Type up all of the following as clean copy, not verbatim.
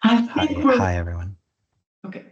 Hi, everyone. Okay.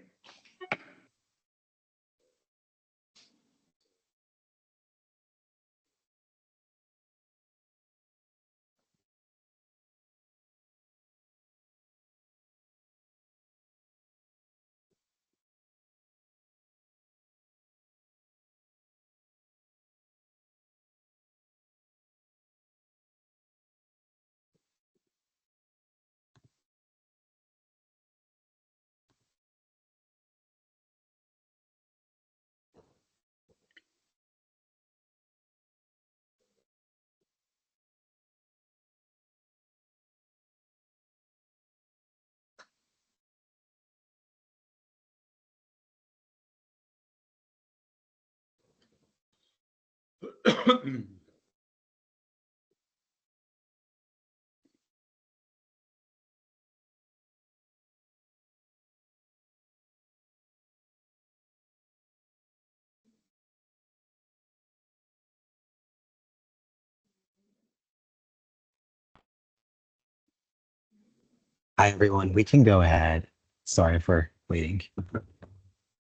Hi, everyone. We can go ahead. Sorry for waiting.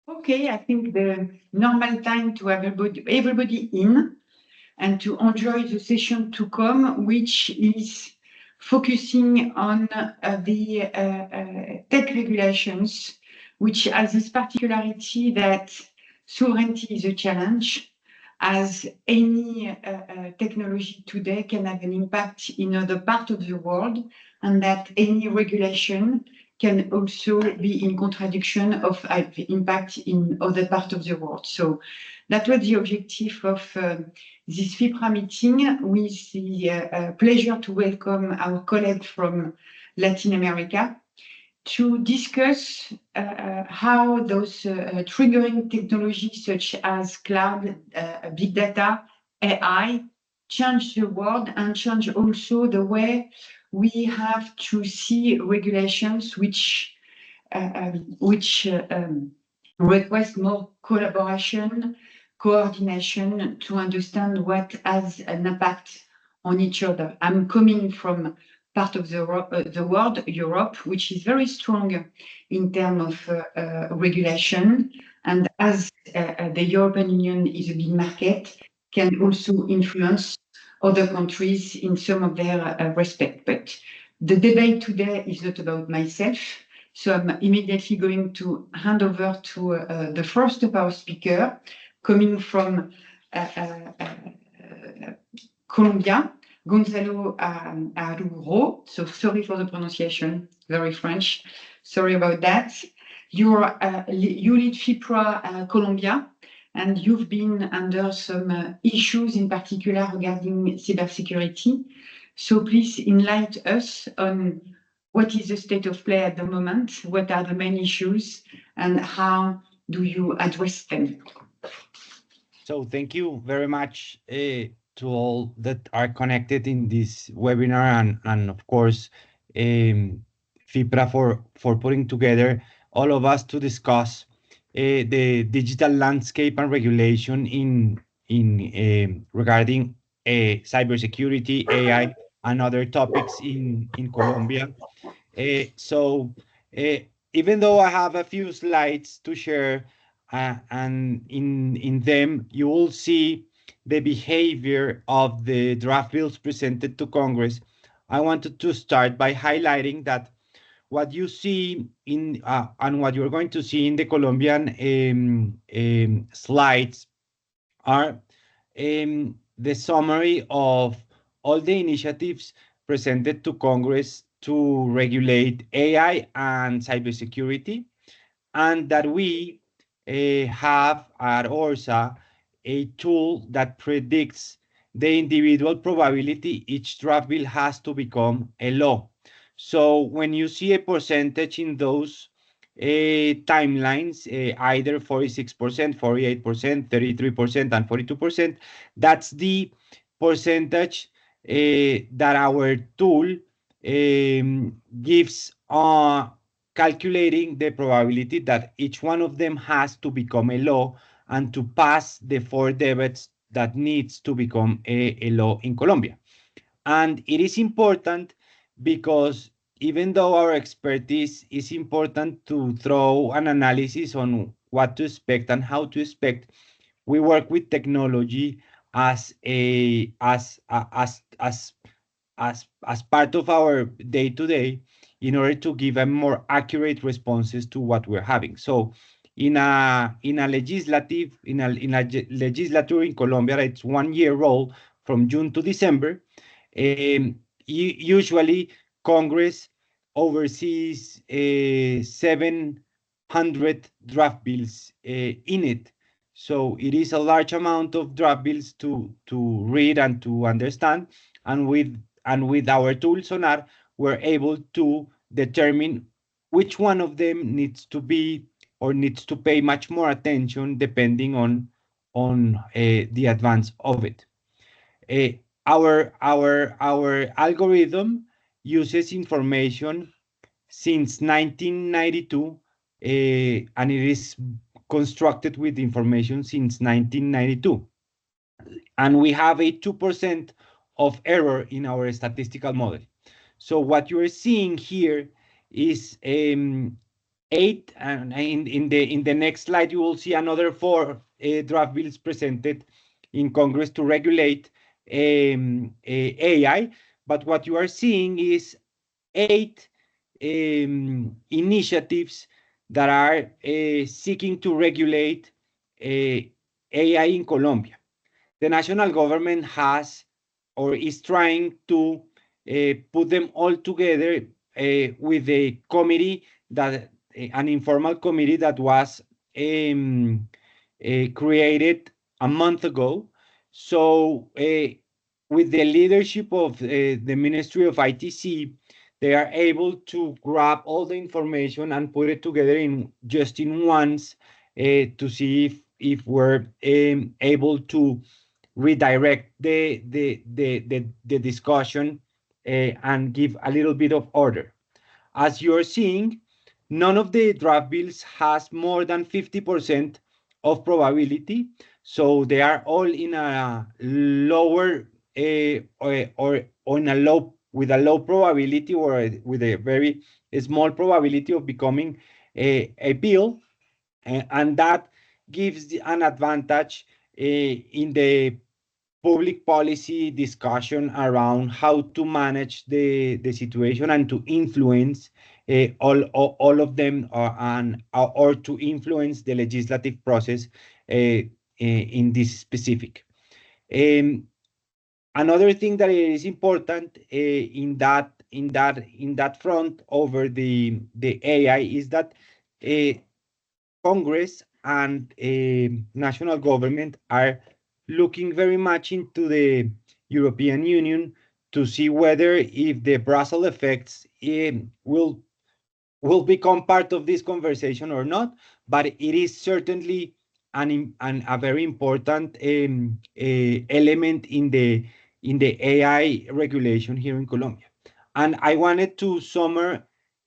Okay, I think the normal time to have everybody in and to enjoy the session to come, which is focusing on the tech regulations, which has this particularity that sovereignty is a challenge, as any technology today can have an impact in other parts of the world, and that any regulation can also be in contradiction of impact in other parts of the world. So that was the objective of this FIPRA meeting, with the pleasure to welcome our colleague from Latin America to discuss how those triggering technologies such as cloud, big data, AI change the world and change also the way we have to see regulations which request more collaboration, coordination to understand what has an impact on each other. I'm coming from part of the world, Europe, which is very strong in terms of regulation. And as the European Union is a big market, can also influence other countries in some of their respect. But the debate today is not about myself. So I'm immediately going to hand over to the first of our speaker, coming from Colombia, Gonzalo Araujo. So sorry for the pronunciation, very French. Sorry about that. You lead FIPRA Colombia, and you've been under some issues in particular regarding cybersecurity. So please enlighten us on what is the state of play at the moment, what are the main issues, and how do you address them? So thank you very much to all that are connected in this webinar, and of course, FIPRA for putting together all of us to discuss the digital landscape and regulation in regarding cybersecurity, AI, and other topics in Colombia. So even though I have a few slides to share, and in them you will see the behavior of the draft bills presented to Congress, I wanted to start by highlighting that what you see in and what you're going to see in the Colombian slides are the summary of all the initiatives presented to Congress to regulate AI and cybersecurity, and that we have at Orza a tool that predicts the individual probability each draft bill has to become a law. So when you see a percentage in those timelines, either 46%, 48%, 33%, and 42%, that's the percentage that our tool gives calculating the probability that each one of them has to become a law and to pass the 4 debats that needs to become a law in Colombia. And it is important because even though our expertise is important to throw an analysis on what to expect and how to expect, we work with technology as a as part of our day to day in order to give a more accurate responses to what we're having. So legislature in Colombia, it's 1 year roll from June to December. Usually Congress oversees 700 draft bills in it. So it is a large amount of draft bills to read and to understand. And with our tool Sonar, we're able to determine which one of them needs to be or needs to pay much more attention depending on the advance of it. Uh, our algorithm uses information since 1992, and it is constructed with information since 1992. And we have a 2% of error in our statistical model. So what you are seeing here is 8, and in the next slide you will see another 4 draft bills presented in Congress to regulate AI. But what you are seeing is 8 initiatives that are seeking to regulate AI in Colombia. The national government has or is trying to put them all together with a committee that an informal committee that was created a month ago. So with the leadership of the Ministry of ITC, they are able to grab all the information and put it together in once to see if we're able to redirect the discussion and give a little bit of order. As you're seeing, none of the draft bills has more than 50% of probability, so they are all in a lower or on a low with a low probability or with a very small probability of becoming a bill, and that gives an advantage in the public policy discussion around how to manage the situation and to influence all of them or to influence the legislative process in this specific. Another thing that is important in that front over the AI is that Congress and national government are looking very much into the European Union to see whether if the Brussels effects will become part of this conversation or not, but it is certainly a very important element in the AI regulation here in Colombia. And I wanted to summarize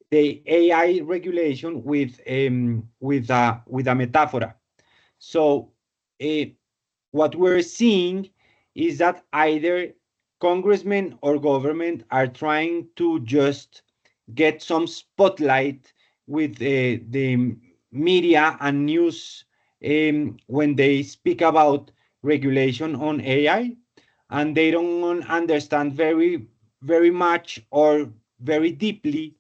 the AI regulation with a metaphor. So what we're seeing is that either congressmen or government are trying to just get some spotlight with the media and news when they speak about regulation on AI, and they don't understand very much or very deeply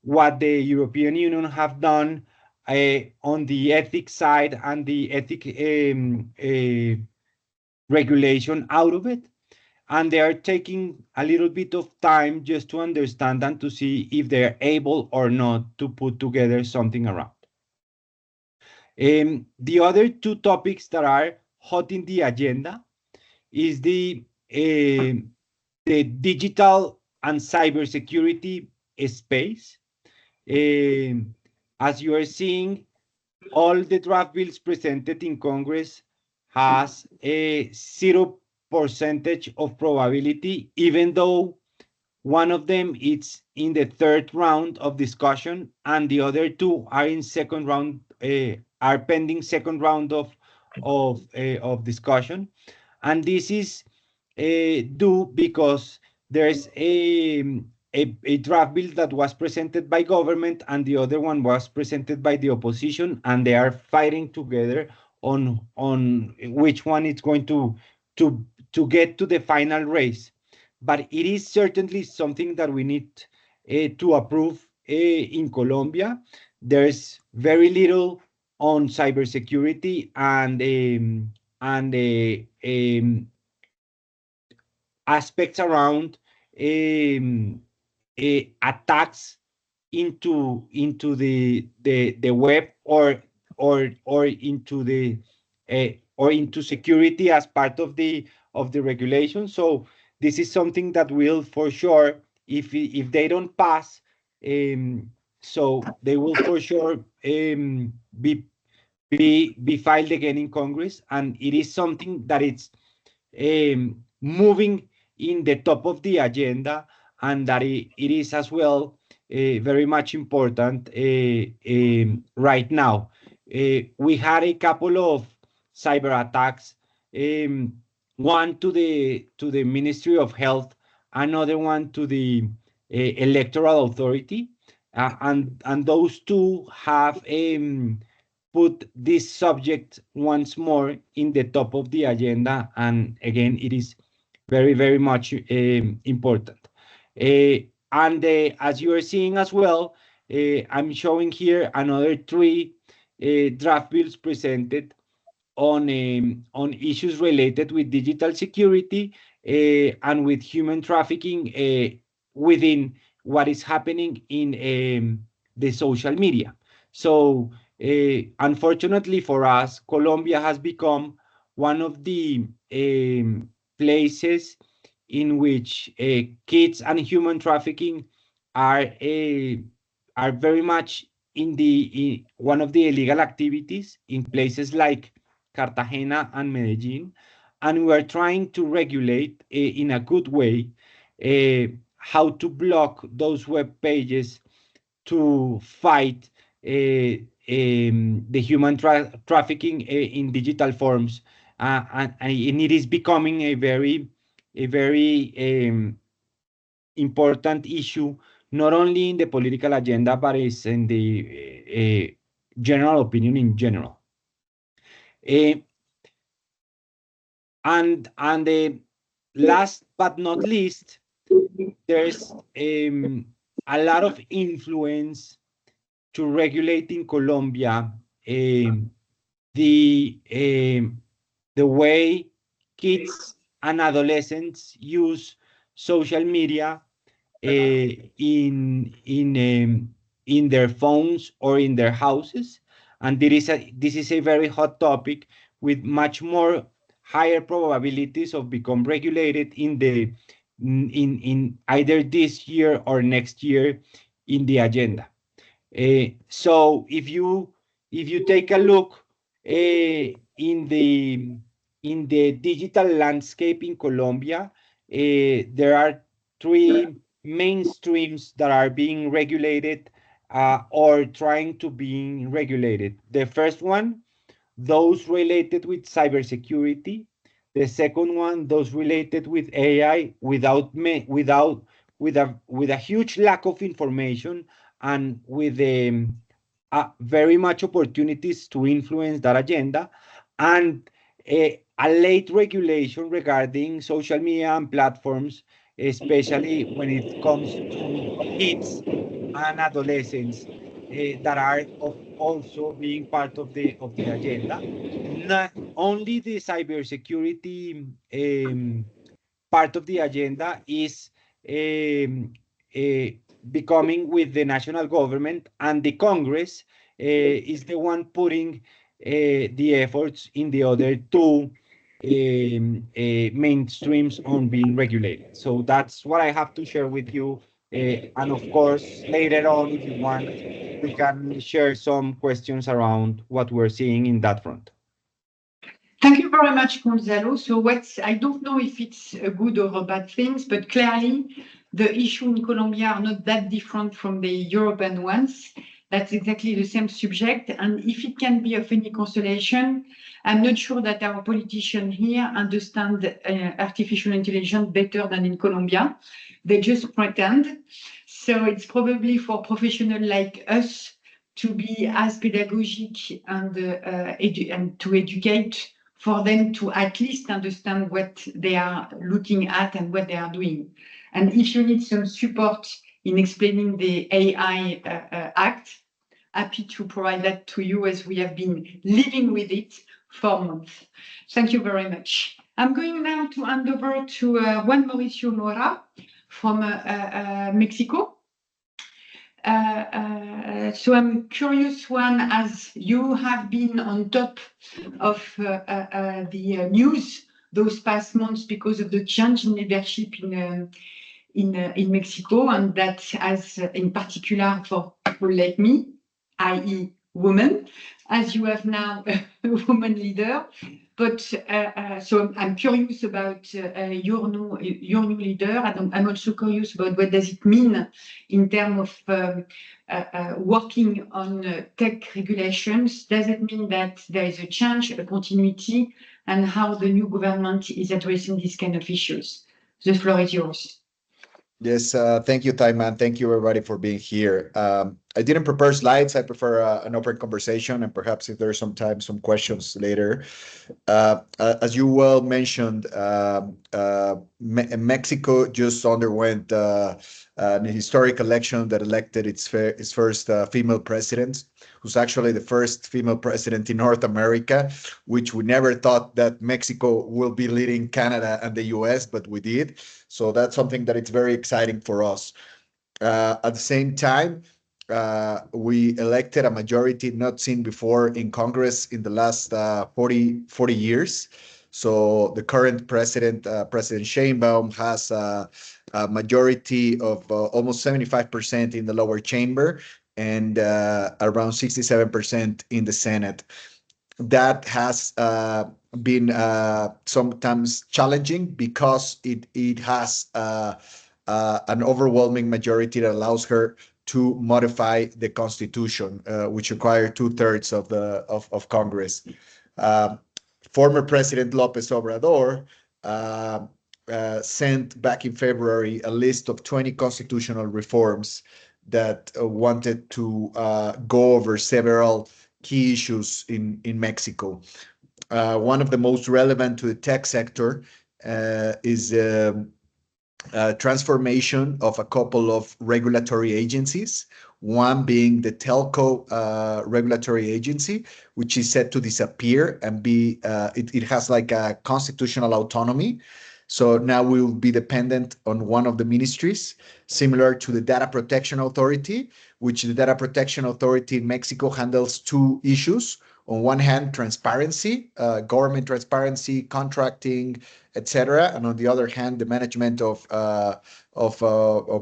what the European Union have done on the ethics side and the ethic regulation out of it. And they are taking a little bit of time just to understand and to see if they're able or not to put together something around. The other 2 topics that are hot in the agenda is the digital and cybersecurity space. As you are seeing, all the draft bills presented in Congress has a 0% of probability, even though one of them is in the 3rd round of discussion and the other 2 are in second round, are pending second round of discussion. And this is due because there's a draft bill that was presented by government and the other one was presented by the opposition, and they are fighting together on which one is going to get to the final race. But it is certainly something that we need to approve in Colombia. There's very little on cybersecurity and aspects around um, attacks into the web or into the or into security as part of the regulation. So this is something that will for sure, if they don't pass, so they will for sure be filed again in Congress, and it is something that it's moving in the top of the agenda, and that it is as well very much important right now. We had a couple of cyber attacks, one to the Ministry of Health, another one to the Electoral Authority, and those two have put this subject once more in the top of the agenda, and again, it is very, very much important. And as you are seeing as well, I'm showing here another three draft bills presented on issues related with digital security and with human trafficking within what is happening in the social media. So unfortunately for us, Colombia has become one of the places in which kids and human trafficking are very much in one of the illegal activities in places like Cartagena and Medellin, and we are trying to regulate in a good way how to block those web pages to fight the human trafficking in digital forms, and it is becoming a very important issue, not only in the political agenda, but it's in the general opinion in general. And last but not least, there's a lot of influence to regulate in Colombia the way kids and adolescents use social media in their phones or in their houses, and this is a very hot topic with much more higher probabilities of become regulated in either this year or next year in the agenda. So if you take a look in the digital landscape in Colombia, there are three mainstreams that are being regulated or trying to be regulated. The first one, those related with cybersecurity. The second one, those related with AI with a huge lack of information and with very much opportunities to influence that agenda, and a late regulation regarding social media and platforms, especially when it comes to kids and adolescents that are also being part of the agenda. Not only the cybersecurity part of the agenda is um, uh, becoming with the national government, and the Congress is the one putting the efforts in the other two mainstreams on being regulated. So that's what I have to share with you. And of course, later on, if you want, we can share some questions around what we're seeing in that front. Thank you very much, Gonzalo. So I don't know if it's a good or a bad thing, but clearly the issue in Colombia are not that different from the European ones. That's exactly the same subject. And if it can be of any consolation, I'm not sure that our politicians here understand artificial intelligence better than in Colombia. They just pretend. So it's probably for professionals like us to be as pedagogic and to educate for them to at least understand what they are looking at and what they are doing. And if you need some support in explaining the AI Act, happy to provide that to you as we have been living with it for months. Thank you very much. I'm going now to hand over to Juan Mauricio Mora from Mexico. So I'm curious, Juan, as you have been on top of the news those past months because of the change in leadership in Mexico, and that has in particular for people like me, i.e. women, as you have now a woman leader. But so I'm curious about your new leader. I'm also curious about what does it mean in terms of working on tech regulations. Does it mean that there is a change, a continuity, and how the new government is addressing these kind of issues? The floor is yours. Yes, thank you, Thaima, and thank you everybody for being here. I didn't prepare slides. I prefer an open conversation, and perhaps if there's some time, some questions later. As you well mentioned, Mexico just underwent an historic election that elected its first female president, who's actually the first female president in North America, which we never thought that Mexico will be leading Canada and the US, but we did. So that's something that it's very exciting for us. At the same time, we elected a majority not seen before in Congress in the last 40 years. So the current president, President Sheinbaum, has a majority of almost 75% in the lower chamber and around 67% in the Senate. That has been sometimes challenging because it has an overwhelming majority that allows her to modify the Constitution, which require 2/3 of Congress. Former President López Obrador sent back in February a list of 20 constitutional reforms that wanted to go over several key issues in Mexico. One of the most relevant to the tech sector is transformation of a couple of regulatory agencies, one being the telco regulatory agency, which is set to disappear and be, it has like a constitutional autonomy. So now we will be dependent on one of the ministries, similar to the Data Protection Authority, which the Data Protection Authority in Mexico handles two issues. On one hand, transparency, government transparency, contracting, etc., and on the other hand, the management of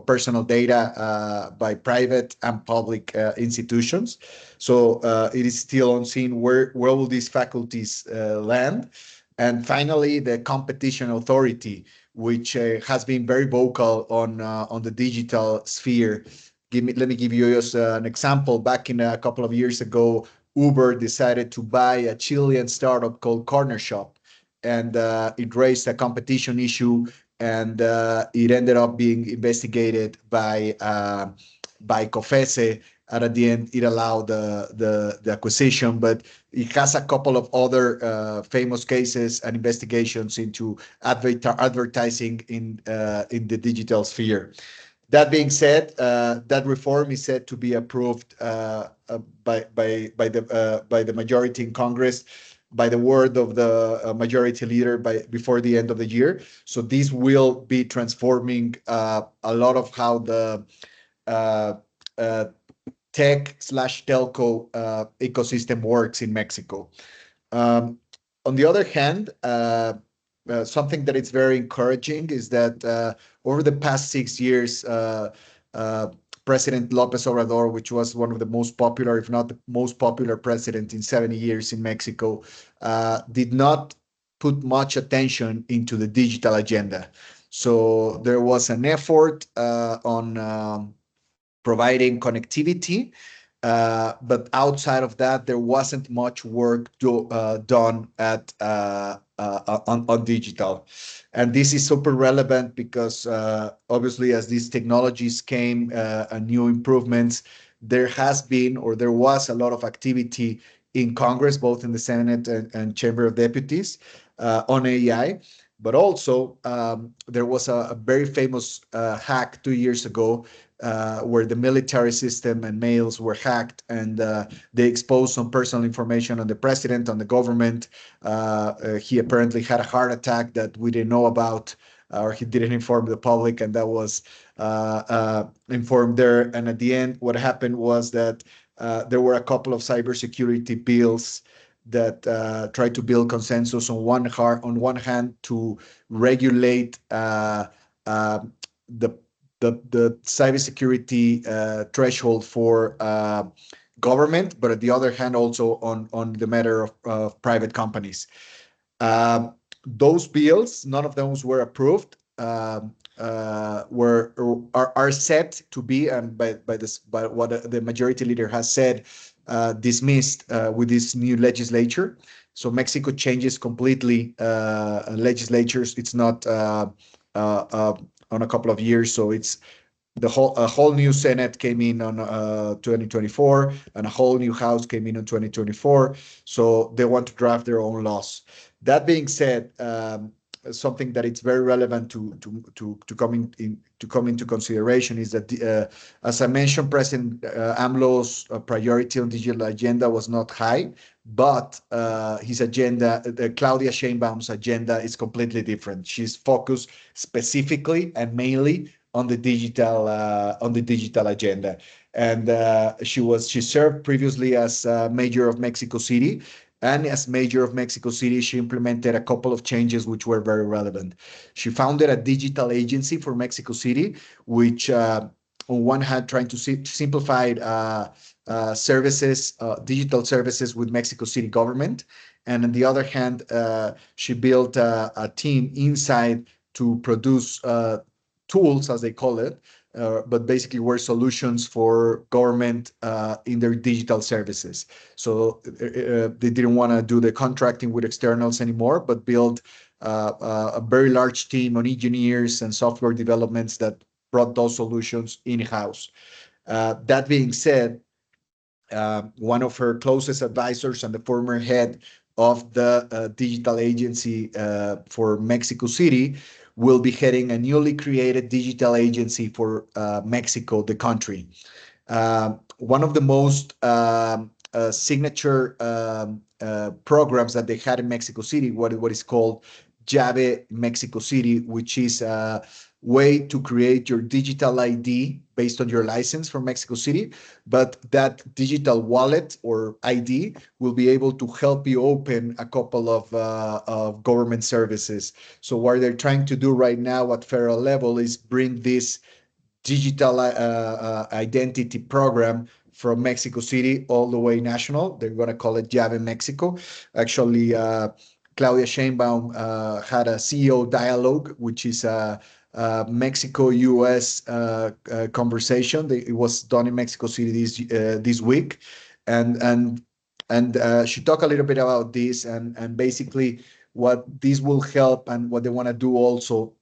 personal data by private and public institutions. So it is still unseen where will these faculties land. And finally, the Competition Authority, which has been very vocal on the digital sphere. Let me give you just an example. Back in a couple of years ago, Uber decided to buy a Chilean startup called Corner Shop, and it raised a competition issue, and it ended up being investigated by COFECE, and at the end it allowed the acquisition, but it has a couple of other famous cases and investigations into advertising in the digital sphere. That being said, that reform is said to be approved by the majority in Congress, by the word of the majority leader before the end of the year. So this will be transforming a lot of how the tech/telco ecosystem works in Mexico. On the other hand, something that is very encouraging is that over the past 6 years, President López Obrador, which was one of the most popular, if not the most popular president in 70 years in Mexico, did not put much attention into the digital agenda. So there was an effort on providing connectivity But outside of that, there wasn't much work done on digital. And this is super relevant because obviously as these technologies came and new improvements, there was a lot of activity in Congress, both in the Senate and Chamber of Deputies on AI. But also there was a very famous hack 2 years ago where the military system and mails were hacked, and they exposed some personal information on the president, on the government. He apparently had a heart attack that we didn't know about, or he didn't inform the public, and that was informed there. And at the end, what happened was that there were a couple of cybersecurity bills that tried to build consensus on one hand to regulate the cybersecurity threshold for government, but at the other hand, also on the matter of private companies. Those bills, none of those were approved. Are set to be, and by what the majority leader has said, dismissed with this new legislature. So Mexico changes completely legislatures. It's not on a couple of years. So it's a whole new Senate came in on 2024, and a whole new House came in 2024. So they want to draft their own laws. That being said, something that it's very relevant to come into consideration is that as I mentioned, President AMLO's priority on digital agenda was not high, but his agenda, Claudia Sheinbaum's agenda, is completely different. She's focused specifically and mainly on the digital agenda, and she served previously as mayor of Mexico City. And as mayor of Mexico City, she implemented a couple of changes which were very relevant. She founded a digital agency for Mexico City, which on one hand trying to simplify digital services with Mexico City government. And on the other hand, she built a team inside to produce tools, as they call it, but basically were solutions for government in their digital services. So they didn't want to do the contracting with externals anymore, but build a very large team on engineers and software developments that brought those solutions in-house. That being said, one of her closest advisors and the former head of the digital agency for Mexico City will be heading a newly created digital agency for Mexico, the country. One of the most signature programs that they had in Mexico City, what is called Llave Mexico City, which is a way to create your digital ID based on your license from Mexico City. But that digital wallet or ID will be able to help you open a couple of government services. So what they're trying to do right now at federal level is bring this digital identity program from Mexico City all the way national. They're going to call it Llave Mexico. Actually, Claudia Sheinbaum had a CEO dialogue, which is a Mexico-U.S. conversation. It was done in Mexico City this week, and she talked a little bit about this, and basically what this will help and what they want to do also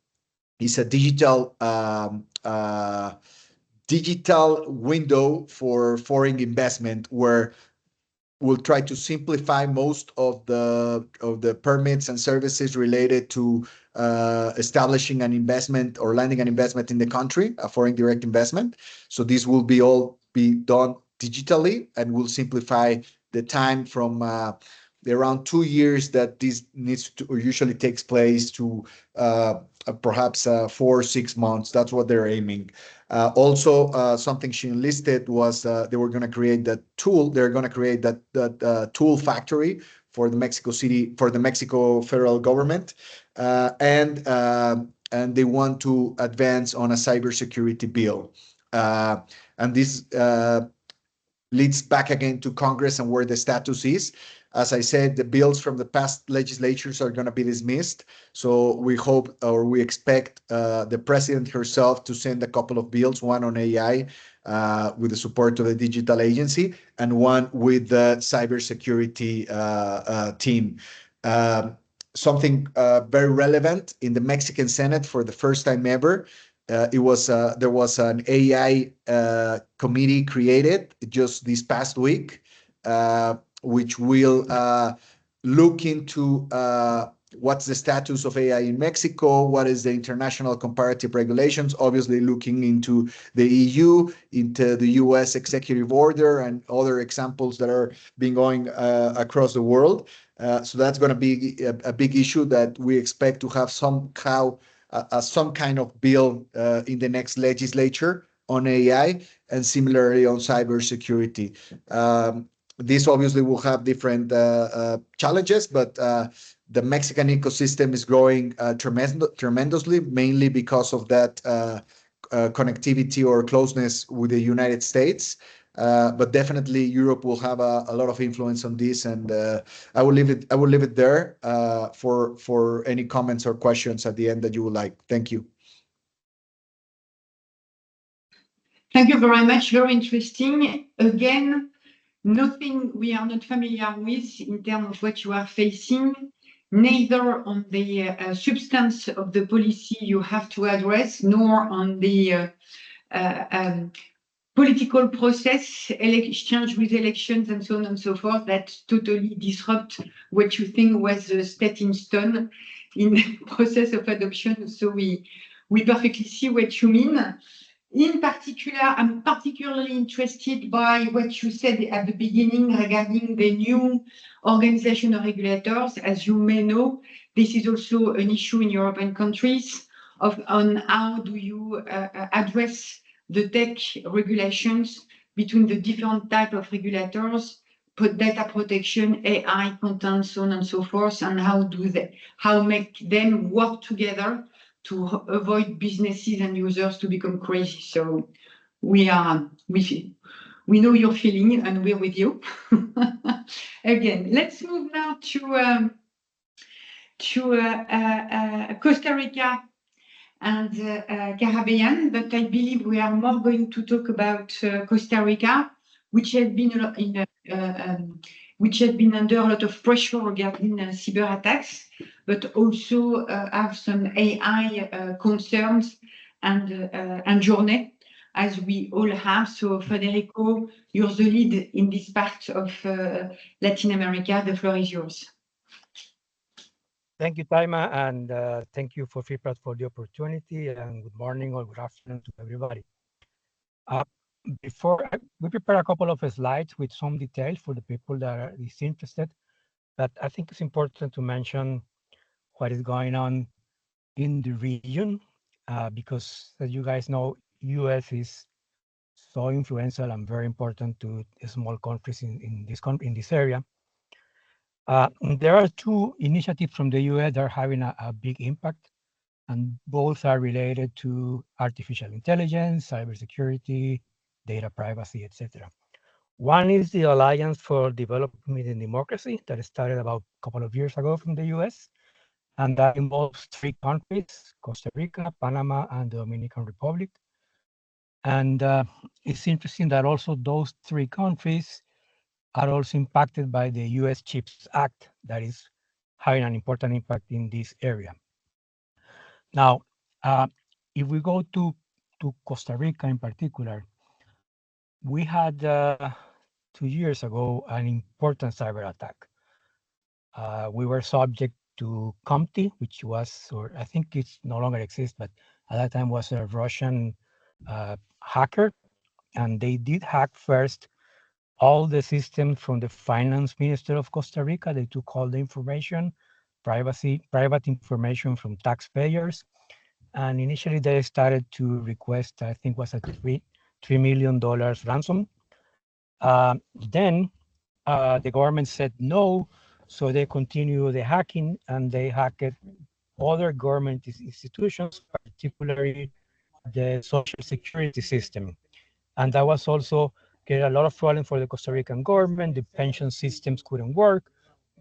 is a digital window for foreign investment, where we'll try to simplify most of the permits and services related to establishing an investment or landing an investment in the country, a foreign direct investment. So this will all be done digitally, and will simplify the time from the around 2 years that this needs to or usually takes place to perhaps 4 or 6 months. That's what they're aiming. Also, something she enlisted was they were going to create that tool. They're going to create that tool factory for the Mexico federal government, and they want to advance on a cybersecurity bill. And this leads back again to Congress and where the status is. As I said, the bills from the past legislatures are going to be dismissed. So we hope or we expect the president herself to send a couple of bills, one on AI with the support of the digital agency, and one with the cybersecurity team. Something very relevant in the Mexican Senate for the first time ever. There was an AI committee created just this past week, which will look into what's the status of AI in Mexico, what is the international comparative regulations, obviously looking into the EU, into the US executive order, and other examples that are being going across the world. So that's going to be a big issue that we expect to have some kind of bill in the next legislature on AI, and similarly on cybersecurity. This obviously will have different challenges, but the Mexican ecosystem is growing tremendously, mainly because of that connectivity or closeness with the United States. But definitely Europe will have a lot of influence on this, and I will leave it there for any comments or questions at the end that you would like. Thank you. Thank you very much. Very interesting. Again, nothing we are not familiar with in terms of what you are facing, neither on the substance of the policy you have to address, nor on the political process, exchange with elections, and so on and so forth, that totally disrupt what you think was set in stone in the process of adoption. So we perfectly see what you mean. In particular, I'm particularly interested by what you said at the beginning regarding the new organization of regulators. As you may know, this is also an issue in European countries on how do you address the tech regulations between the different type of regulators, data protection, AI, content, so on and so forth, and how make them work together to avoid businesses and users to become crazy. So we know your feeling, and we're with you. Again, let's move now to Costa Rica and Caribbean, but I believe we are more going to talk about Costa Rica, which has been under a lot of pressure regarding cyber attacks, but also have some AI concerns and journey, as we all have. So Federico, you're the lead in this part of Latin America. The floor is yours. Thank you, Thaima, and thank you for FIPRA for the opportunity, and good morning or good afternoon to everybody. We prepare a couple of slides with some details for the people that are interested, but I think it's important to mention what is going on in the region, because as you guys know, US is so influential and very important to small countries in this area. There are two initiatives from the US that are having a big impact, and both are related to artificial intelligence, cybersecurity, data privacy, etc. One is the Alliance for Development and Democracy that started about a couple of years ago from the US, and that involves 3 countries, Costa Rica, Panama, and the Dominican Republic. And it's interesting that also those 3 countries are also impacted by the US CHIPS Act that is having an important impact in this area. Now, if we go to Costa Rica in particular, we had 2 years ago an important cyber attack. We were subject to COMTI, which was, or I think it no longer exists, but at that time was a Russian hacker, and they did hack first all the systems from the finance minister of Costa Rica. They took all the information, private information from taxpayers. And initially they started to request, I think was a $3 million ransom. Then the government said no, so they continue the hacking, and they hacked other government institutions, particularly the social security system. And that was also created a lot of problems for the Costa Rican government. The pension systems couldn't work.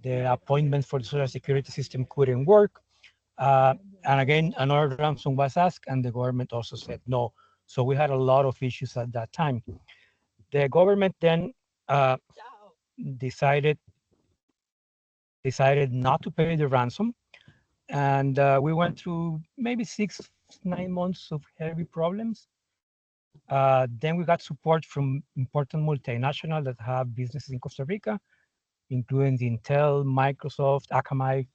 the appointment for the social security system couldn't work. And again, another ransom was asked, and the government also said no. So we had a lot of issues at that time. The government then decided not to pay the ransom, and we went through maybe 6-9 months of heavy problems. Then we got support from important multinationals that have businesses in Costa Rica, including Intel, Microsoft, Akamai,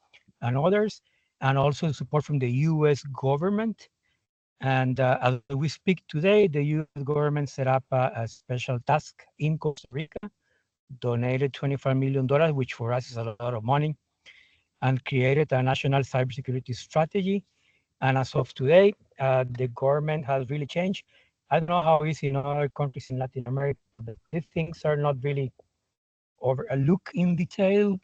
and others, and also support from the U.S. government. And as we speak today, the U.S. government set up a special task in Costa Rica, donated $25 million, which for us is a lot of money, and created a national cybersecurity strategy. And as of today, the government has really changed. I don't know how it is in other countries in Latin America, but these things are not really overlooked in detail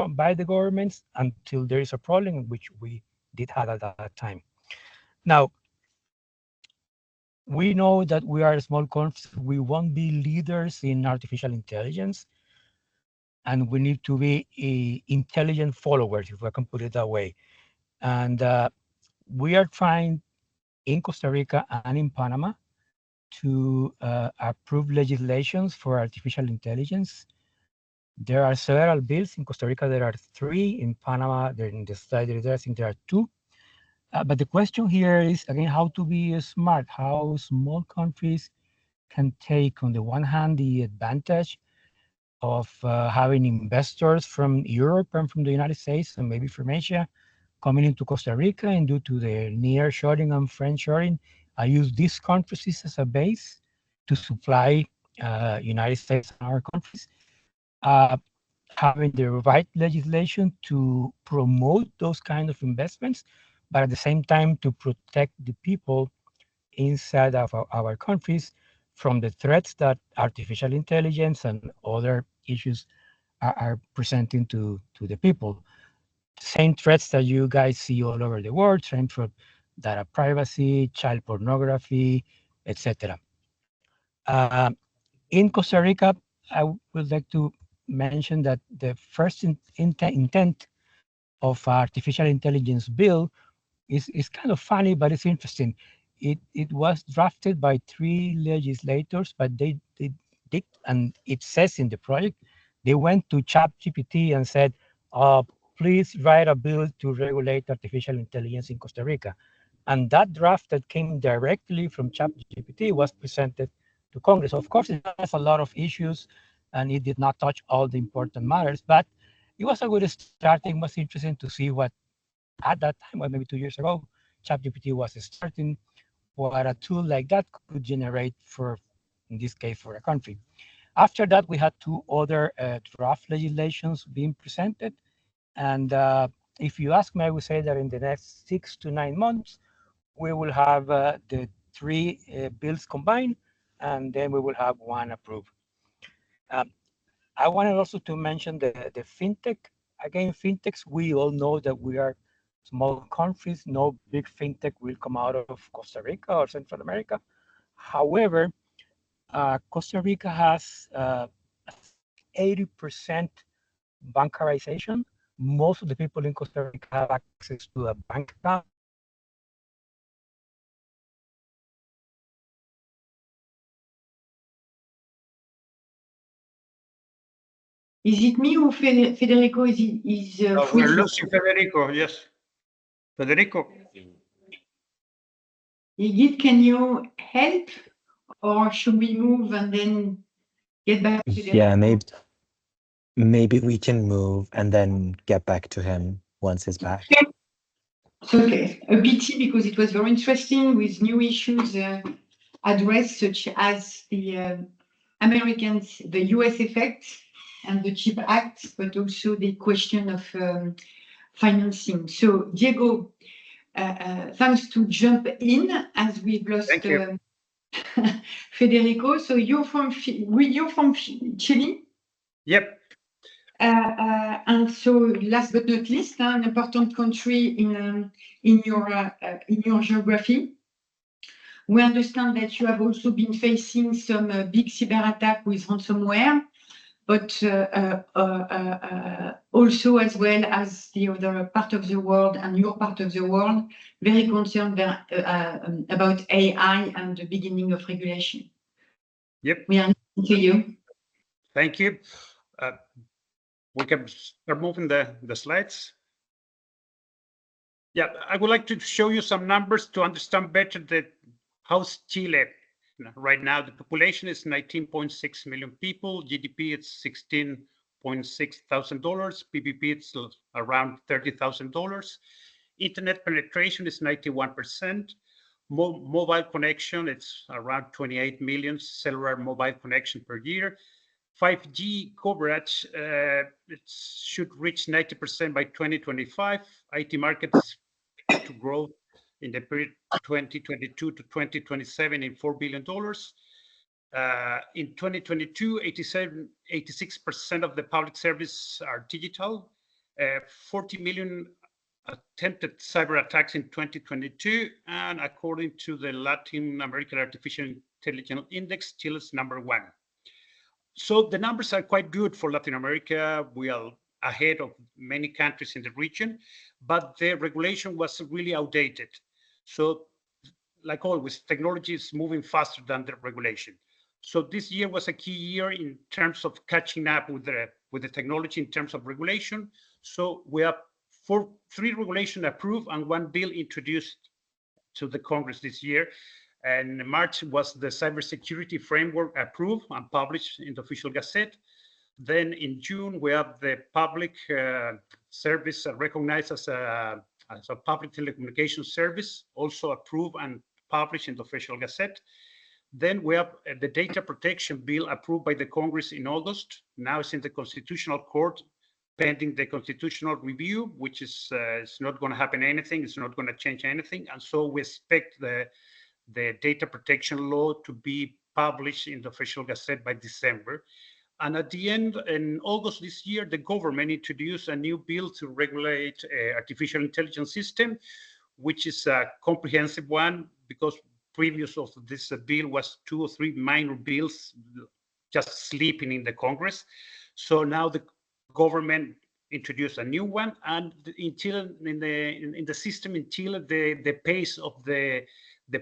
by the governments until there is a problem, which we did have at that time. Now, we know that we are a small country. We won't be leaders in artificial intelligence, and we need to be intelligent followers, if I can put it that way. And we are trying in Costa Rica and in Panama to approve legislations for artificial intelligence. There are several bills. In Costa Rica, there are 3. In Panama, in the study, I think there are 2. But the question here is, again, how to be smart, how small countries can take, on the one hand, the advantage of having investors from Europe and from the United States and maybe from Asia coming into Costa Rica, and due to the near-shoring and friend-shoring, I use these countries as a base to supply United States and our countries. Having the right legislation to promote those kind of investments, but at the same time to protect the people inside of our countries from the threats that artificial intelligence and other issues are presenting to the people. Same threats that you guys see all over the world, same from data privacy, child pornography, etc. In Costa Rica, I would like to mention that the first intent of artificial intelligence bill is kind of funny, but it's interesting. It was drafted by 3 legislators, but they did, and it says in the project, they went to ChatGPT and said, please write a bill to regulate artificial intelligence in Costa Rica. And that draft that came directly from ChatGPT was presented to Congress. Of course, it has a lot of issues, and it did not touch all the important matters, but it was a good starting. It was interesting to see what, at that time, or maybe 2 years ago, ChatGPT was starting, what a tool like that could generate for, in this case, for a country. After that, we had 2 other draft legislations being presented. And if you ask me, I would say that in the next 6 to 9 months, we will have the 3 bills combined, and then we will have 1 approved. I wanted also to mention the fintech. Again, fintechs, we all know that we are small countries. No big fintech will come out of Costa Rica or Central America. However, Costa Rica has 80% bankarization. Most of the people in Costa Rica have access to a bank account. Is it me or Federico is we're losing Federico, yes. Federico. Igit, can you help, or should we move and then get back to Federico? Yeah, maybe we can move and then get back to him once he's back. Okay, a pity, because it was very interesting with new issues addressed, such as the the US effect and the CHIP Act, but also the question of financing. So, Diego, thanks to jump in as we've lost Federico. So you're from Chile? Yep. And so, last but not least, an important country in your geography. We understand that you have also been facing some big cyber attack with ransomware. but also as well as the other part of the world and your part of the world, very concerned about AI and the beginning of regulation. Yep. We are listening to you. Thank you. We can start moving the slides. Yeah, I would like to show you some numbers to understand better how's Chile right now. The population is 19.6 million people. GDP it's $16.6 thousand. PPP it's around $30,000. Internet penetration is 91%. Mobile connection it's around 28 million cellular mobile connection per year. 5G coverage it should reach 90% by 2025. IT markets to grow in the period 2022 to 2027 in $4 billion. In 2022, 86% of the public service are digital. 40 million attempted cyber attacks in 2022, and according to the Latin American Artificial Intelligence Index, Chile is #1. So the numbers are quite good for Latin America. We are ahead of many countries in the region, but the regulation was really outdated. So like always, technology is moving faster than the regulation. So this year was a key year in terms of catching up with the technology in terms of regulation. So we have 3 regulations approved and 1 bill introduced to the Congress this year. And in March was the cybersecurity framework approved and published in the official Gazette. Then in June, we have the public service recognized as a public telecommunications service, also approved and published in the official Gazette. Then we have the data protection bill approved by the Congress in August. Now it's in the Constitutional Court, pending the constitutional review, which is it's not going to happen anything. It's not going to change anything. And so we expect the data protection law to be published in the official Gazette by December. And at the end, in August this year, the government introduced a new bill to regulate artificial intelligence system, which is a comprehensive one, because previous of this bill was 2 or 3 minor bills just sleeping in the Congress. So now the government introduced a new one, and in Chile, in the system in Chile, the pace of the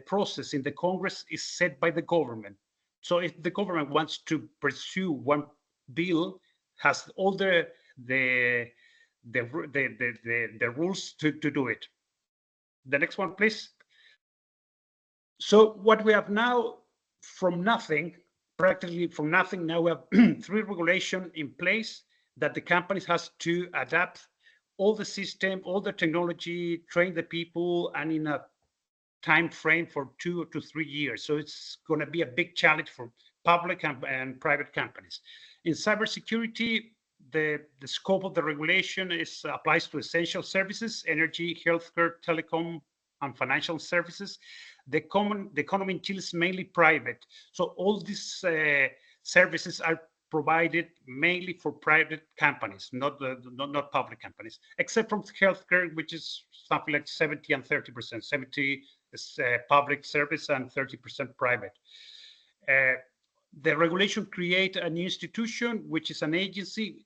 process in the Congress is set by the government. So if the government wants to pursue one bill, has all the rules to do it. The next one, please. So what we have now, from nothing, practically from nothing, now we have 3 regulations in place that the companies has to adapt all the system, all the technology, train the people, and in a time frame for 2 to 3 years. So it's going to be a big challenge for public and private companies. In cybersecurity, the scope of the regulation applies to essential services, energy, healthcare, telecom, and financial services. The economy in Chile is mainly private. So all these services are provided mainly for private companies, not public companies, except from healthcare, which is something like 70 and 30%. 70 is public service and 30% private. The regulation create an institution, which is an agency.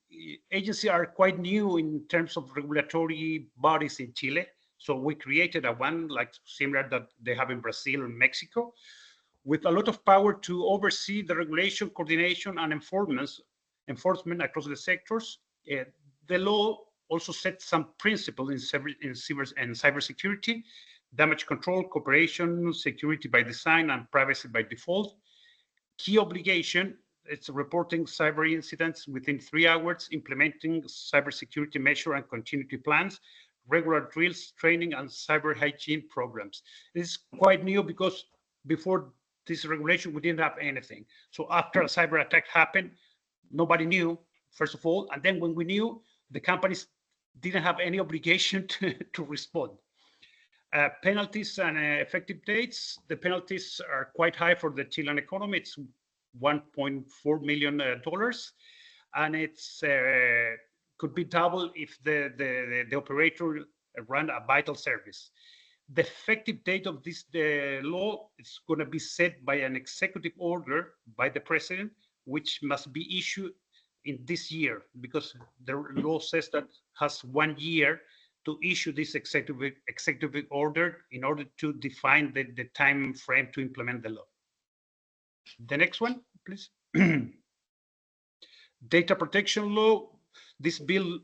Agencies are quite new in terms of regulatory bodies in Chile. So we created a one like similar that they have in Brazil and Mexico, with a lot of power to oversee the regulation, coordination, and enforcement across the sectors. The law also sets some principles in cybersecurity, damage control, cooperation, security by design, and privacy by default. Key obligation, it's reporting cyber incidents within 3 hours, implementing cybersecurity measure and continuity plans, regular drills, training, and cyber hygiene programs. This is quite new because before this regulation, we didn't have anything. So after a cyber attack happened, nobody knew, first of all. And then when we knew, the companies didn't have any obligation to respond. Penalties and effective dates. The penalties are quite high for the Chilean economy. It's $1.4 million, and it's could be double if the operator run a vital service. The effective date of this law is going to be set by an executive order by the president, which must be issued in this year, because the law says that has 1 year to issue this executive order in order to define the time frame to implement the law. The next one, please. Data protection law. This bill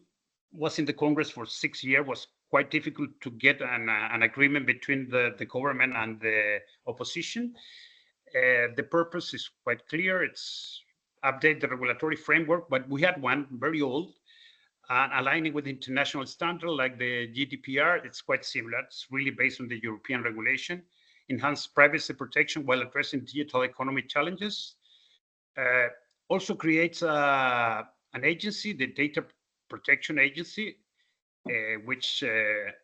was in the Congress for 6 years, was quite difficult to get an agreement between the government and the opposition. The purpose is quite clear. It's update the regulatory framework, but we had one very old, aligning with international standard like the GDPR. It's quite similar. It's really based on the European regulation. Enhance privacy protection while addressing digital economy challenges. Also creates an agency, the Data Protection Agency, which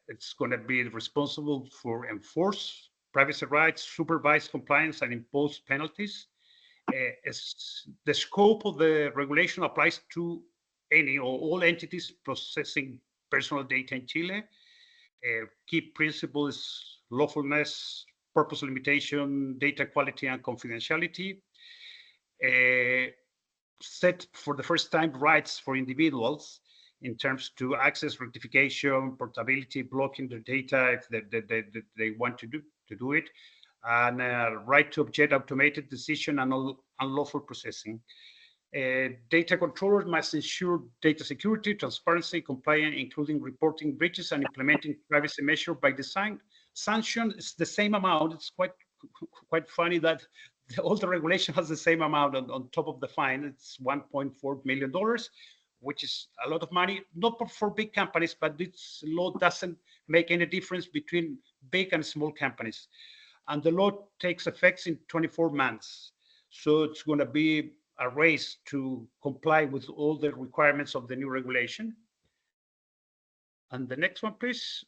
it's going to be responsible for enforce privacy rights, supervise compliance, and impose penalties. The scope of the regulation applies to any or all entities processing personal data in Chile. Key principle is lawfulness, purpose limitation, data quality, and confidentiality. Set for the first time rights for individuals in terms to access, rectification, portability, blocking the data if they want to do it, and right to object automated decision and unlawful processing. Data controllers must ensure data security, transparency, compliance, including reporting breaches and implementing privacy measures by design. Sanction is the same amount. It's quite funny that all the regulation has the same amount on top of the fine. It's $1.4 million, which is a lot of money, not for big companies, but this law doesn't make any difference between big and small companies. And the law takes effect in 24 months. So it's going to be a race to comply with all the requirements of the new regulation. And the next one, please.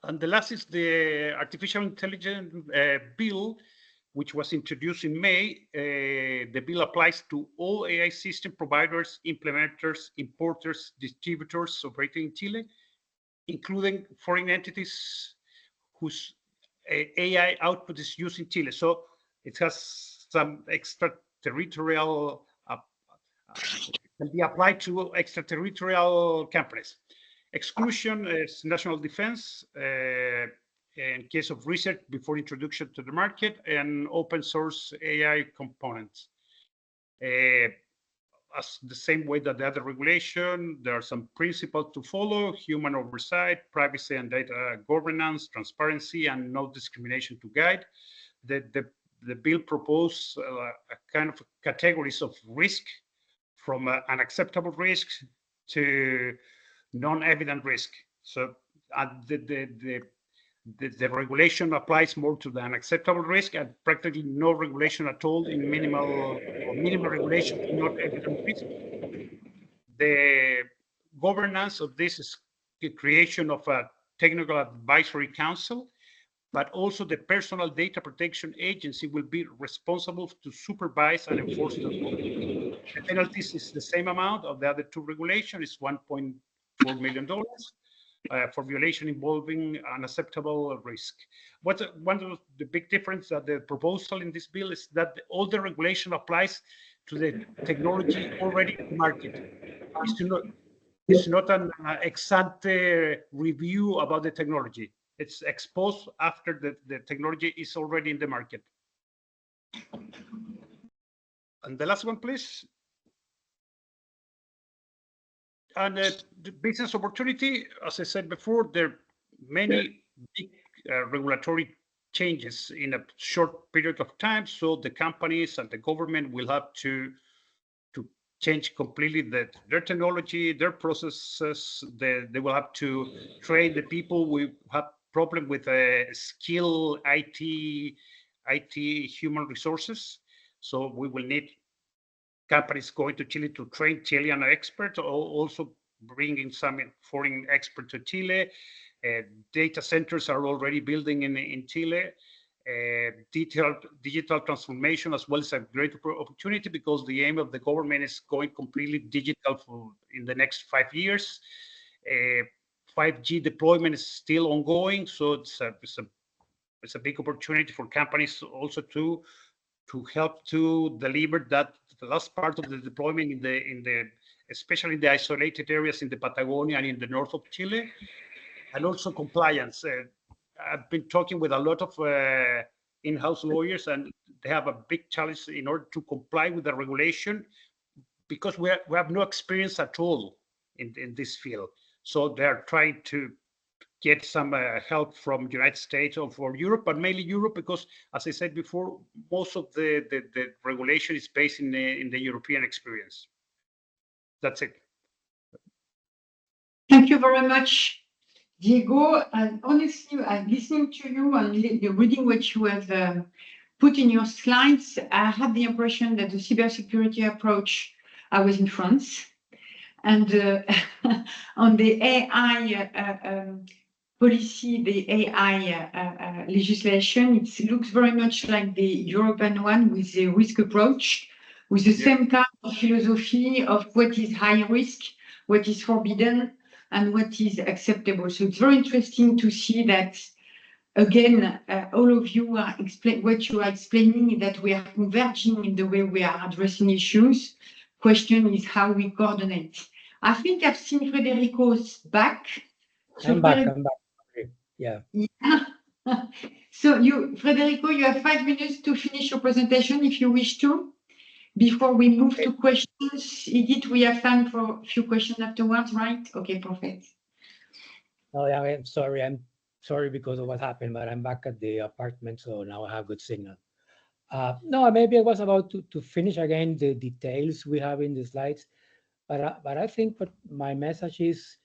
And the last is the artificial intelligence bill, which was introduced in May. The bill applies to all AI system providers, implementers, importers, distributors operating in Chile, including foreign entities whose AI output is used in Chile. So it has some extraterritorial, can be applied to extraterritorial companies. Exclusion is national defense in case of research before introduction to the market, and open source AI components. As the same way that the other regulation, there are some principles to follow: human oversight, privacy and data governance, transparency, and no discrimination to guide. The bill proposes a kind of categories of risk, from unacceptable risk to non-evident risk. So the regulation applies more to the unacceptable risk, and practically no regulation at all in minimal regulation to not evident risk. The governance of this is the creation of a technical advisory council, but also the Personal Data Protection Agency will be responsible to supervise and enforce the law. The penalties is the same amount of the other two regulations, is $1.4 million. For violation involving unacceptable risk. One of the big difference that the proposal in this bill is that all the regulation applies to the technology already in the market. It's not an ex-ante review about the technology. It's exposed after the technology is already in the market. And the last one, please. And the business opportunity, as I said before, there are many big regulatory changes in a short period of time. So the companies and the government will have to change completely their technology, their processes. They will have to train the people. We have problem with skill IT human resources. So we will need companies going to Chile to train Chilean experts, or also bringing some foreign experts to Chile. Data centers are already building in Chile. Digital transformation as well is a great opportunity, because the aim of the government is going completely digital in the next 5 years. 5G deployment is still ongoing, so it's a big opportunity for companies also to help to deliver that last part of the deployment especially in the isolated areas in the Patagonia and in the north of Chile, and also compliance. I've been talking with a lot of in-house lawyers, and they have a big challenge in order to comply with the regulation because we have no experience at all in this field. So they're trying to get some help from United States or for Europe, but mainly Europe because, as I said before, most of the regulation is based in the European experience. That's it. Thank you very much, Diego. And honestly, I'm listening to you and reading what you have put in your slides. I had the impression that the cybersecurity approach, I was in France, and on the AI policy, the AI legislation, it looks very much like the European one with the risk approach, with the same kind of philosophy of what is high risk, what is forbidden, and what is acceptable. So it's very interesting to see that, again, all of you are what you are explaining, that we are converging in the way we are addressing issues. Question is how we coordinate. I think I've seen Federico's back. So I'm back. Yeah. So Federico, you have 5 minutes to finish your presentation if you wish to. Before we move to questions, Edith, we have time for a few questions afterwards, right? Okay, perfect. Oh, yeah, I'm sorry because of what happened, but I'm back at the apartment, so now I have good signal. No, maybe I was about to finish again the details we have in the slides, but I think what my message is,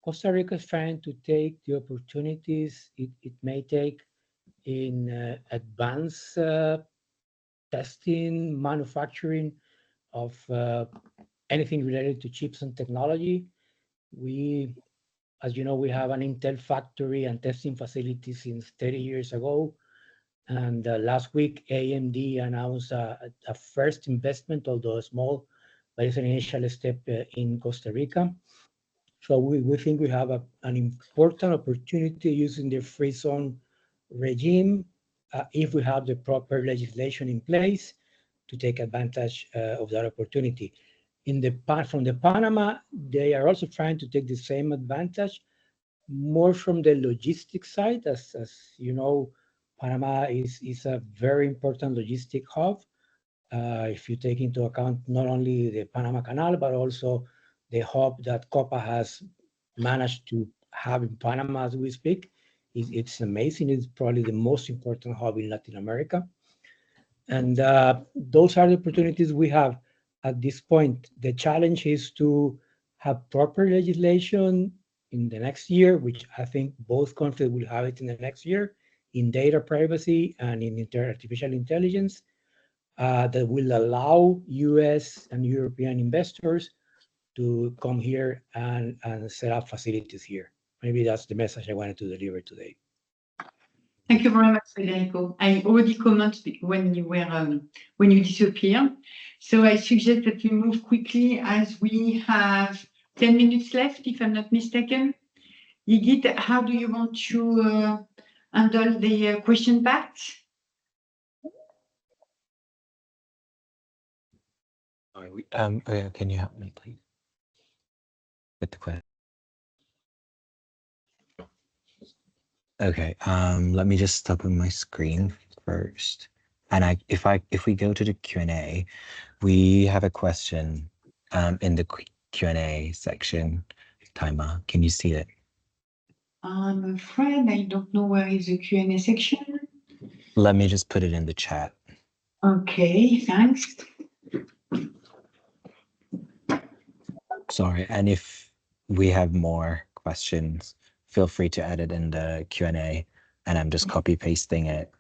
Costa Rica is trying to take the opportunities it may take in advanced testing, manufacturing of anything related to chips and technology. We, as you know, we have an Intel factory and testing facility since 30 years ago. And last week, AMD announced a first investment, although small, but it's an initial step in Costa Rica. So we think we have an important opportunity using the free zone regime if we have the proper legislation in place to take advantage of that opportunity. From the Panama, they are also trying to take the same advantage, more from the logistics side. As you know, Panama is a very important logistic hub. If you take into account not only the Panama Canal, but also the hub that COPA has managed to have in Panama as we speak. It's amazing. It's probably the most important hub in Latin America. And those are the opportunities we have at this point. The challenge is to have proper legislation in the next year, which I think both countries will have it in the next year, in data privacy and in artificial intelligence, that will allow US and European investors to come here and set up facilities here. Maybe that's the message I wanted to deliver today. Thank you very much, Federico. I already commented when you disappeared. So I suggest that we move quickly as we have 10 minutes left, if I'm not mistaken. Yigit, how do you want to handle the question part? Can you help me, please, with the question? Okay, let me just stop on my screen first. And if we go to the Q&A, we have a question in the Q&A section. Thaima, can you see it? I'm afraid I don't know where is the Q&A section. Let me just put it in the chat. Okay, thanks. Sorry, and if we have more questions, feel free to add it in the Q&A, and I'm just copy pasting it.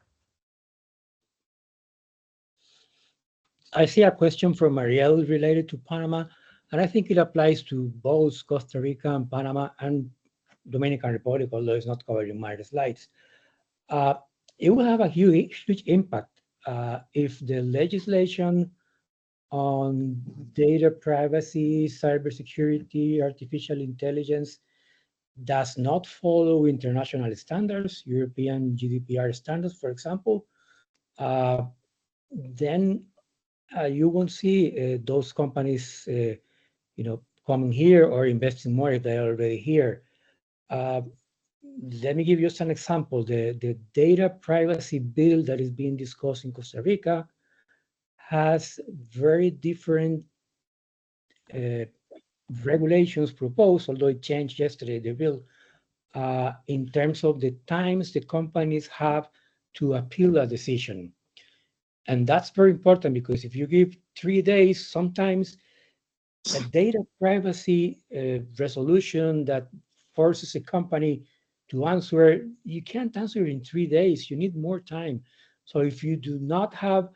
I see a question from Marielle related to Panama, and I think it applies to both Costa Rica and Panama and Dominican Republic, although it's not covered in my slides. It will have a huge impact if the legislation on data privacy, cybersecurity, artificial intelligence does not follow international standards, European GDPR standards, for example. Then you won't see those companies, coming here or investing more if they're already here. Let me give you just an example. The data privacy bill that is being discussed in Costa Rica has very different regulations proposed, although it changed yesterday, the bill, in terms of the times the companies have to appeal a decision. And that's very important because if you give 3 days, sometimes a data privacy resolution that forces a company to answer, you can't answer in 3 days. You need more time. So if you do not have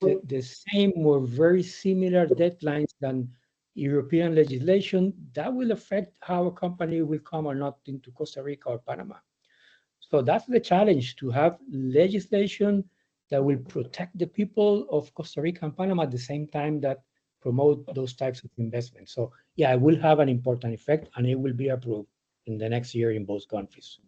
the same or very similar deadlines than European legislation, that will affect how a company will come or not into Costa Rica or Panama. So that's the challenge, to have legislation that will protect the people of Costa Rica and Panama at the same time that promote those types of investments. So yeah, it will have an important effect and it will be approved in the next year in both countries.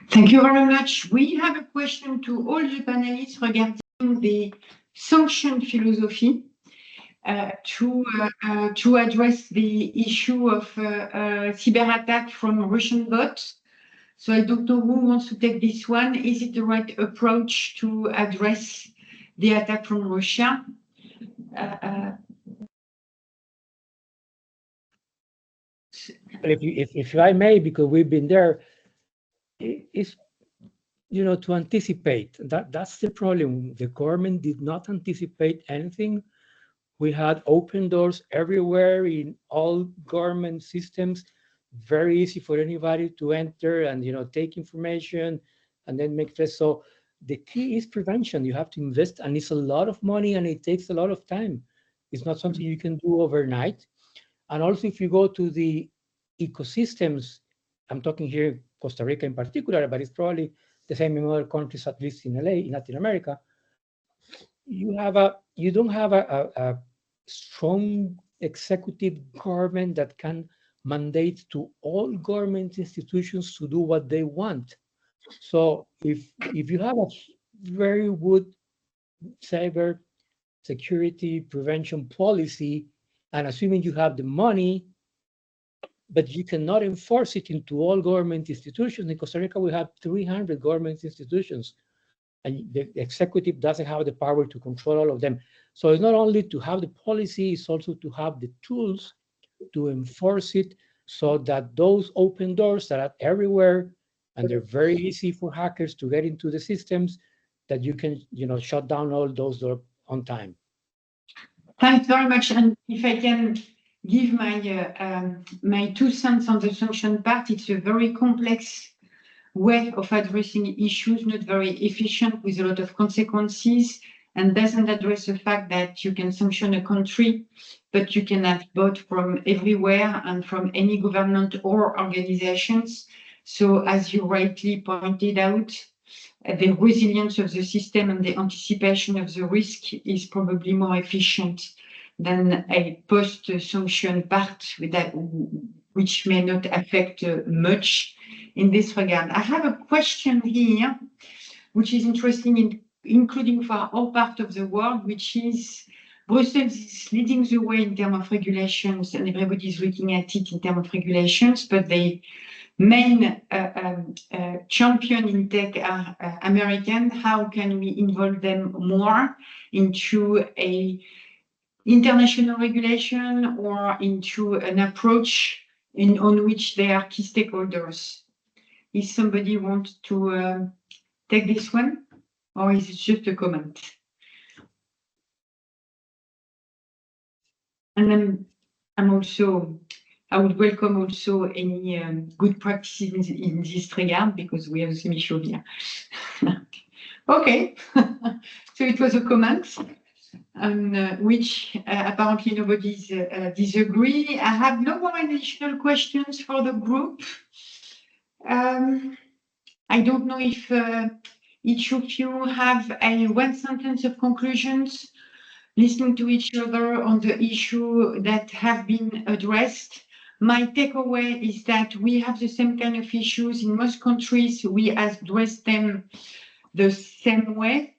Thank you very much. We have a question to all the panelists regarding the sanction philosophy to address the issue of cyber attack from Russian bots. So I don't know who wants to take this one. Is it the right approach to address the attack from Russia? If I may, because we've been there, it's, to anticipate. That's the problem. The government did not anticipate anything. We had open doors everywhere in all government systems, very easy for anybody to enter and take information and then make this. So the key is prevention. You have to invest, and it's a lot of money and it takes a lot of time. It's not something you can do overnight. And also, if you go to the ecosystems, I'm talking here Costa Rica in particular, but it's probably the same in other countries, at least in LA, in Latin America. You don't have a strong executive government that can mandate to all government institutions to do what they want. So if you have a very good cyber security prevention policy, and assuming you have the money, but you cannot enforce it into all government institutions. In Costa Rica, we have 300 government institutions, and the executive doesn't have the power to control all of them. So it's not only to have the policy, it's also to have the tools to enforce it, so that those open doors that are everywhere, and they're very easy for hackers to get into the systems, that you can, shut down all those doors on time. Thanks very much. And if I can give my 2 cents on the sanction part, it's a very complex way of addressing issues, not very efficient, with a lot of consequences, and doesn't address the fact that you can sanction a country, but you can have bots from everywhere and from any government or organizations. So as you rightly pointed out, the resilience of the system and the anticipation of the risk is probably more efficient than a post-sanction part which may not affect much in this regard. I have a question here, which is interesting, including for our part of the world, which is Brussels is leading the way in terms of regulations, and everybody is looking at it in terms of regulations, but the main champion in tech are American. How can we involve them more into a international regulation or into an approach on which they are key stakeholders? Is somebody want to take this one, or is it just a comment? And I would welcome also any good practices in this regard, because we have the same issue here. Okay, so it was a comment on which apparently nobody's disagree. I have no more additional questions for the group. I don't know if each of you have a 1 sentence of conclusions, listening to each other on the issue that have been addressed. My takeaway is that we have the same kind of issues in most countries. We address them the same way.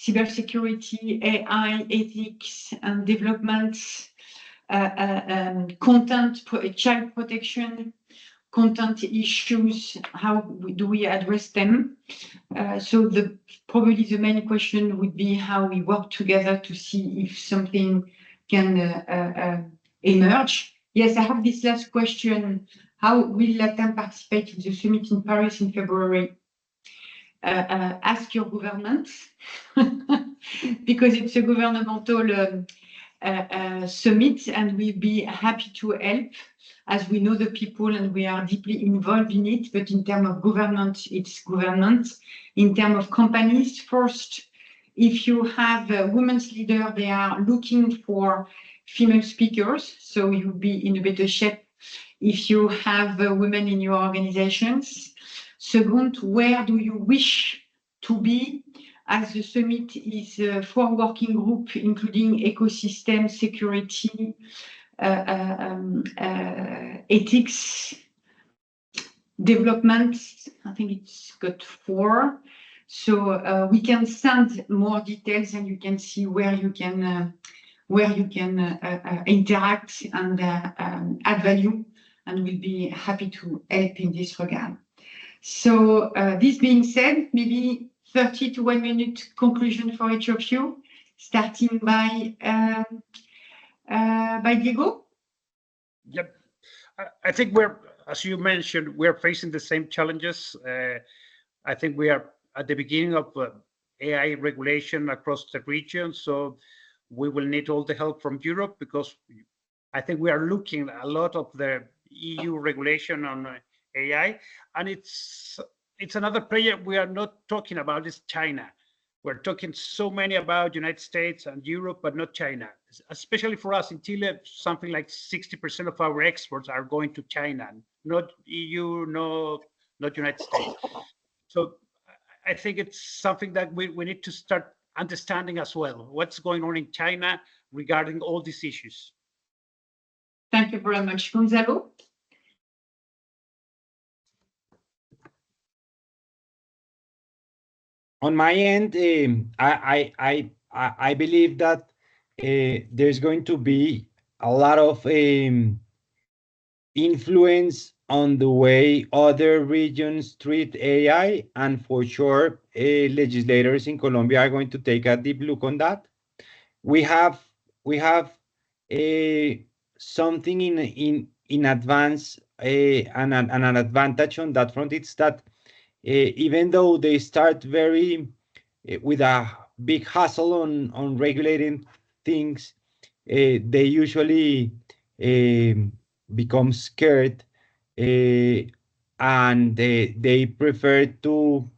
cybersecurity, AI, ethics and developments, content, child protection, content issues, how do we address them? So probably the main question would be how we work together to see if something can emerge. Yes, I have this last question. How will LATAM participate in the summit in Paris in February? Ask your government, because it's a governmental summit, and we'll be happy to help, as we know the people and we are deeply involved in it. But in terms of government, it's government. In terms of companies, first, if you have a women's leader, they are looking for female speakers, so you'll be in a better shape if you have women in your organizations. Second, where do you wish to be? As the summit is a working group, including ecosystem, security, ethics, development. I think it's got 4. So we can send more details, and you can see where you can interact and add value, and we'll be happy to help in this regard. So this being said, maybe 30 to 1 minute conclusion for each of you, starting by Diego. Yep. I think we're, as you mentioned, we're facing the same challenges. I think we are at the beginning of AI regulation across the region, so we will need all the help from Europe, because I think we are looking at a lot of the EU regulation on AI, and it's another player we are not talking about is China. We're talking so many about United States and Europe, but not China. Especially for us in Chile, something like 60% of our exports are going to China, not EU, not United States. So I think it's something that we need to start understanding as well, what's going on in China regarding all these issues. Thank you very much. Gonzalo? On my end, I believe that there's going to be a lot of influence on the way other regions treat AI, and for sure, legislators in Colombia are going to take a deep look on that. We have something in advance, and an advantage on that front. It's that even though they start very with a big hustle on regulating things, they usually become scared, and they prefer to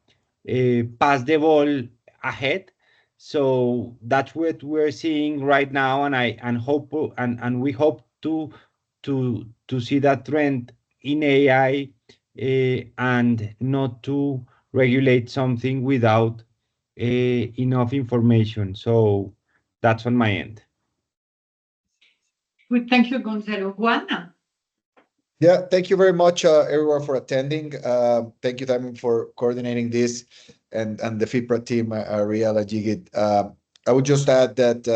pass the ball ahead. So that's what we're seeing right now, and we hope to see that trend in AI, and not to regulate something without enough information. So that's on my end. Good, thank you, Gonzalo. Juan? Yeah, thank you very much, everyone, for attending. Thank you, Thaima, for coordinating this, and the FIPRA team, Ariela, Jigit. I would just add that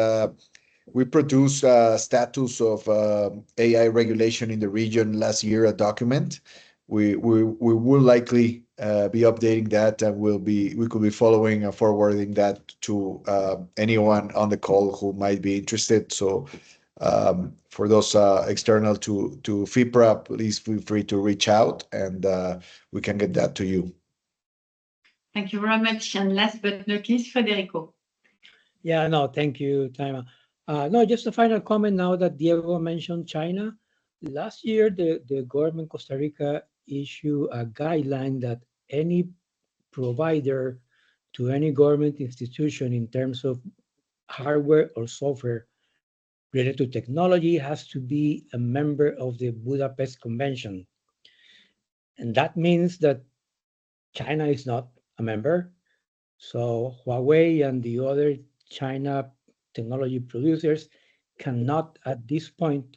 we produced a status of AI regulation in the region last year, a document. We will likely be updating that, and we could be following and forwarding that to anyone on the call who might be interested. So for those external to FIPRA, please feel free to reach out, and we can get that to you. Thank you very much. And last but not least, Federico. Yeah, no, thank you, Thaima. No, just a final comment now that Diego mentioned China. Last year, the government Costa Rica issued a guideline that any provider to any government institution in terms of hardware or software related to technology has to be a member of the Budapest Convention. And that means that China is not a member. So Huawei and the other China technology producers cannot at this point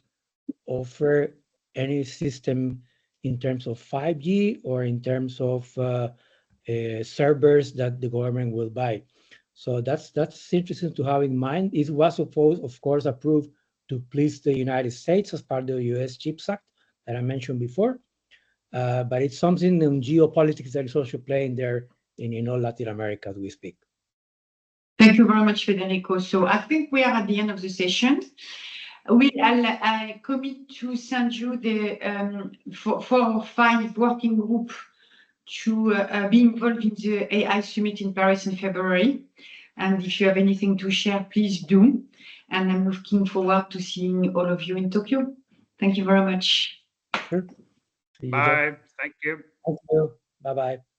offer any system in terms of 5G or in terms of servers that the government will buy. So that's interesting to have in mind. It was supposed, of course, approved to please the United States as part of the U.S. CHIPS Act that I mentioned before. But it's something in geopolitics that is also playing there in all Latin America as we speak. Thank you very much, Federico. So I think we are at the end of the session. I commit to send you the 4 or 5 working group to be involved in the AI Summit in Paris in February. And if you have anything to share, please do. And I'm looking forward to seeing all of you in Tokyo. Thank you very much. Sure. Bye. Thank you. Thank you. Bye-bye.